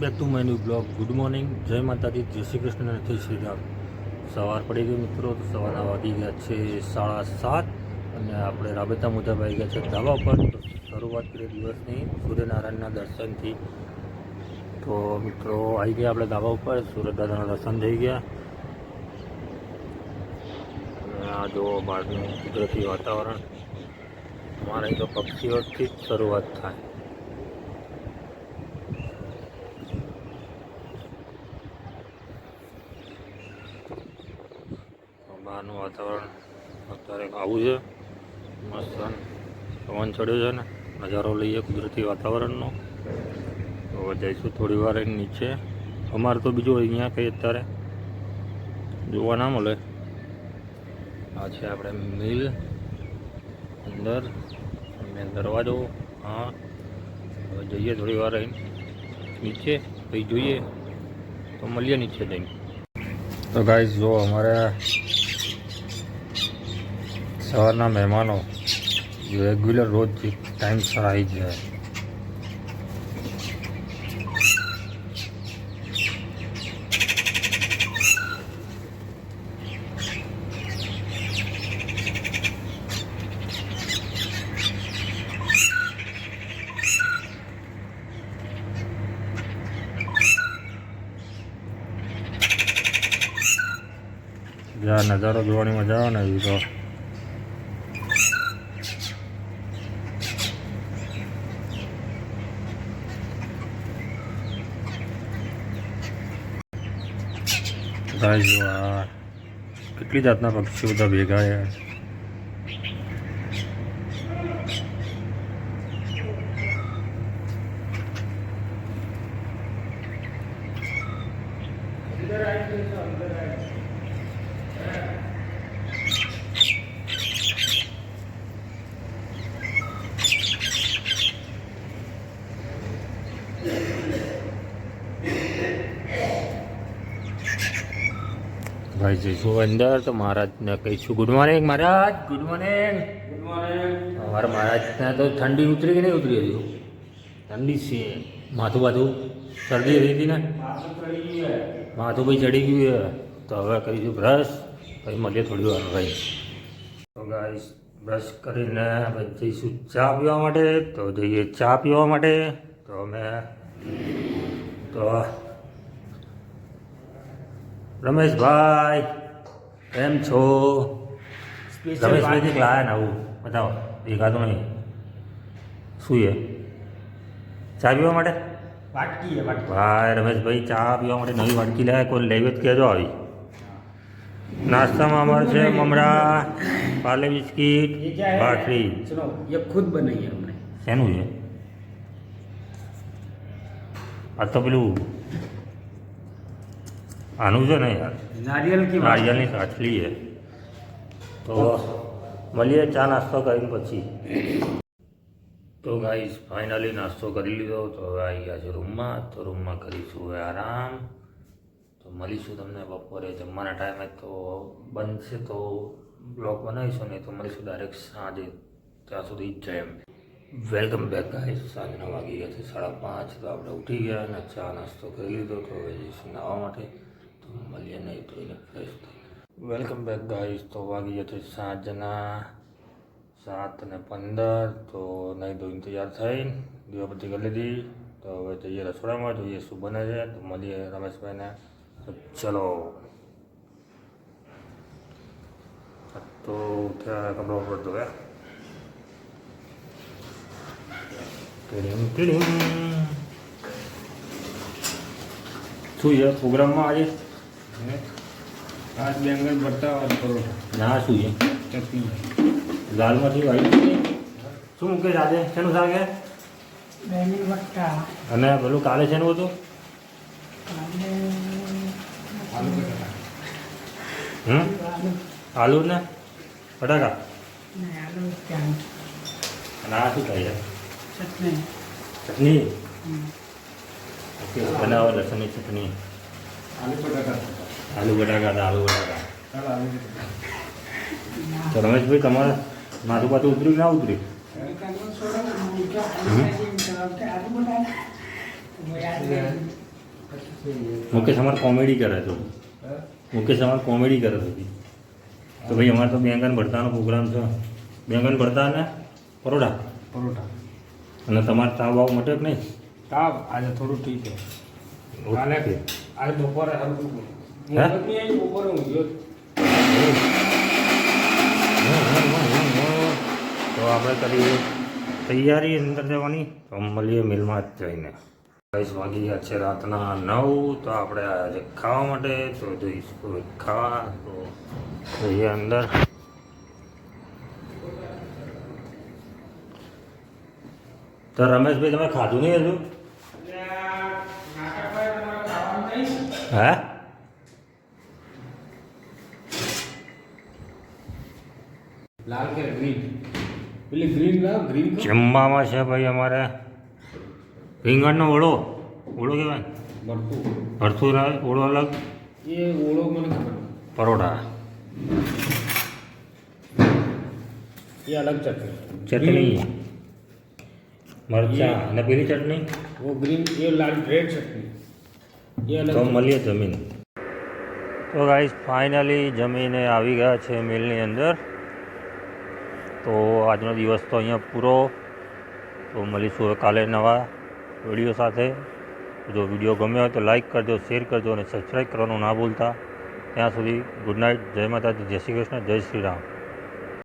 Back to my new blog. Good morning, જય માતાજી, જય શ્રી કૃષ્ણ અને જય શ્રી રામ. સવાર પડી ગઈ મિત્રો, તો સવારના વાગી ગયા છે 7:30 અને આપણે રાબેતા મુજબ આવી ગયા છે ધાબા પર. તો શરૂઆત કરીએ દિવસની સૂર્યનારાયણના દર્શનથી. તો મિત્રો આવી ગયા આપણે ધાબા ઉપર, સૂર્યદાદાના દર્શન થઈ ગયા. અને આ જુઓ બહારનું કુદરતી વાતાવરણ. અમારે અહીં તો પક્ષીઓથી જ શરૂઆત થાય. બહારનું વાતાવરણ અત્યારે આવું છે, મસ્ત પવન ચડ્યો છે ને, નજારો લઈએ કુદરતી વાતાવરણનો. તો જઈશું થોડી વાર નીચે. અમારે તો બીજું અહીંયા કંઈ અત્યારે જોવા ના મળે. આ છે આપણે મિલ અંદર, મેન દરવાજો. હા, હવે જઈએ થોડી વાર નીચે, પછી જોઈએ તો મળીએ નીચે જઈને. તો ગાઈસ જો અમારે સવારના મહેમાનો રેગ્યુલર રોજ ટાઈમસર આવી જાય. જ્યાં નજારો જોવાની મજા આવે ને એવી. તો ગાઈસ જો આ કેટલી જાતના પક્ષીઓ બધા ભેગા છે. ભાઈ જઈશું અંદર તો મહારાજને કહીશું ગુડ મોર્નિંગ મહારાજ. Good morning. Good morning. અમારા મહારાજને તો ઠંડી ઉતરી કે નહીં ઉતરી હજુ? ઠંડી છે. માથું બાથું શરદી રહી હતી ને, માથું ભાઈ ચડી ગયું છે. તો હવે કરીશું બ્રશ, પછી મળીએ થોડી વાર ભાઈ. તો ગાઈસ બ્રશ કરીને જઈશું ચા પીવા માટે. તો જઈએ ચા પીવા માટે. તો અમે તો રમેશભાઈ કેમ છો? રમેશભાઈ લાયા ને આવું બતાવો, દેખાતું નહીં. શું છે? ચા પીવા માટે વાટકી? ભાઈ રમેશભાઈ ચા પીવા માટે નવી વાટકી લાયા. કોઈ લેવી જ કહેજો આવી. નાસ્તામાં અમારે છે મમરા, પાર્લે બિસ્કીટ, ભાખરી. ये खुद बनाई है हमने. શેનું છે આ? તો પેલું આનું છે ને યાર, નારિયેલની કાચલી છે. તો મળીએ ચા નાસ્તો કરીને પછી. તો ગાઈસ ફાઇનલી નાસ્તો કરી લીધો. તો હવે આવી ગયા છે રૂમમાં. તો રૂમમાં કરીશું હવે આરામ. તો મળીશું તમને બપોરે જમવાના ટાઈમે. તો બનશે તો બ્લોગ બનાવીશું, નહીં તો મળીશું ડાયરેક્ટ સાંજે. ત્યાં સુધી જ જાય એમ. Welcome back guys. સાંજના વાગી ગયા છે 5:30. તો આપણે ઉઠી ગયા અને ચા નાસ્તો કરી લીધો. તો હવે જઈશું નાહવા માટે. તો મળીએ નહીં તો એને ફ્રેશ થઈ. Welcome back guys. તો વાગી ગયા છે સાંજના 7:15. તો નહીં ધોઈને તૈયાર થઈને દીવાબત્તી કરી લીધી. તો હવે જઈએ રસોડામાં, જોઈએ શું બને છે. તો મળીએ રમેશભાઈને. તો ચલો. તો ત્યાં કપડા ઉપર ધોયા. શું છે પ્રોગ્રામમાં આજે? आज बैंगन भरता और परोठा. ના શું છે? चटनी. દાળમાંથી વાળી શું મૂકે આજે? શેનું શાક છે? बैंगन भट्टा. અને પેલું કાલે શેનું હતું? आलू बटाटा. આલુ ને બટાકા. आलू क्या અને આ શું થાય છે? चटनी. ચટણી. ઓકે, બનાવો લસણની ચટણી. आलू बटाटा. આલુ બટાકા હતા, આલુ બટાકા. कल आलू बटाटा. તો રમેશભાઈ તમારે માથું પાછું ઉતર્યું કે ના ઉતર્યું? મુકેશ અમારે કોમેડી કરે છે મુકેશ અમારે કોમેડી કરે છે તો ભાઈ અમારે તો બેંગન ભરતાનો પ્રોગ્રામ છે બેંગન ભરતા ને પરોઠા પરોઠા અને તમારે તાવ બાવ મટે કે નહીં તાવ આજે થોડું ઠીક છે કાલે આજે બપોરે હલકું હે? બપોરે ઊંઘ્યો તો આપણે કરીએ તૈયારી અંદર જવાની તો મળીએ મિલમાં જ જઈને 22 વાગી ગયા છે રાતના 9 તો આપણે આજે ખાવા માટે તો જઈશું ખાવા તો જઈએ અંદર તો રમેશભાઈ તમે ખાધું નહીં હજુ હે લાલ કે ગ્રીન પેલી ગ્રીન લાવ ગ્રીન જમવામાં છે ભાઈ અમારે રીંગણનો ઓળો ઓળો કહેવાય ભરતું ભરતું ઓળો અલગ એ ઓળો મને ખબર નથી. પરોઠા એ અલગ ચટણી ચટણી મરચાં અને પેલી ચટણી वो ग्रीन ये लाल रेड चटनी ये अलग તો મળીએ જમીન તો ગાઈસ ફાઇનલી જમીને આવી ગયા છે મિલની અંદર તો આજનો દિવસ તો અહીંયા પૂરો તો મળીશું હવે કાલે નવા વિડીયો સાથે જો વિડીયો ગમ્યો હોય તો લાઈક કરજો શેર કરજો અને સબસ્ક્રાઈબ કરવાનું ના ભૂલતા ત્યાં સુધી ગુડ નાઇટ જય માતાજી જય શ્રી કૃષ્ણ જય શ્રી રામ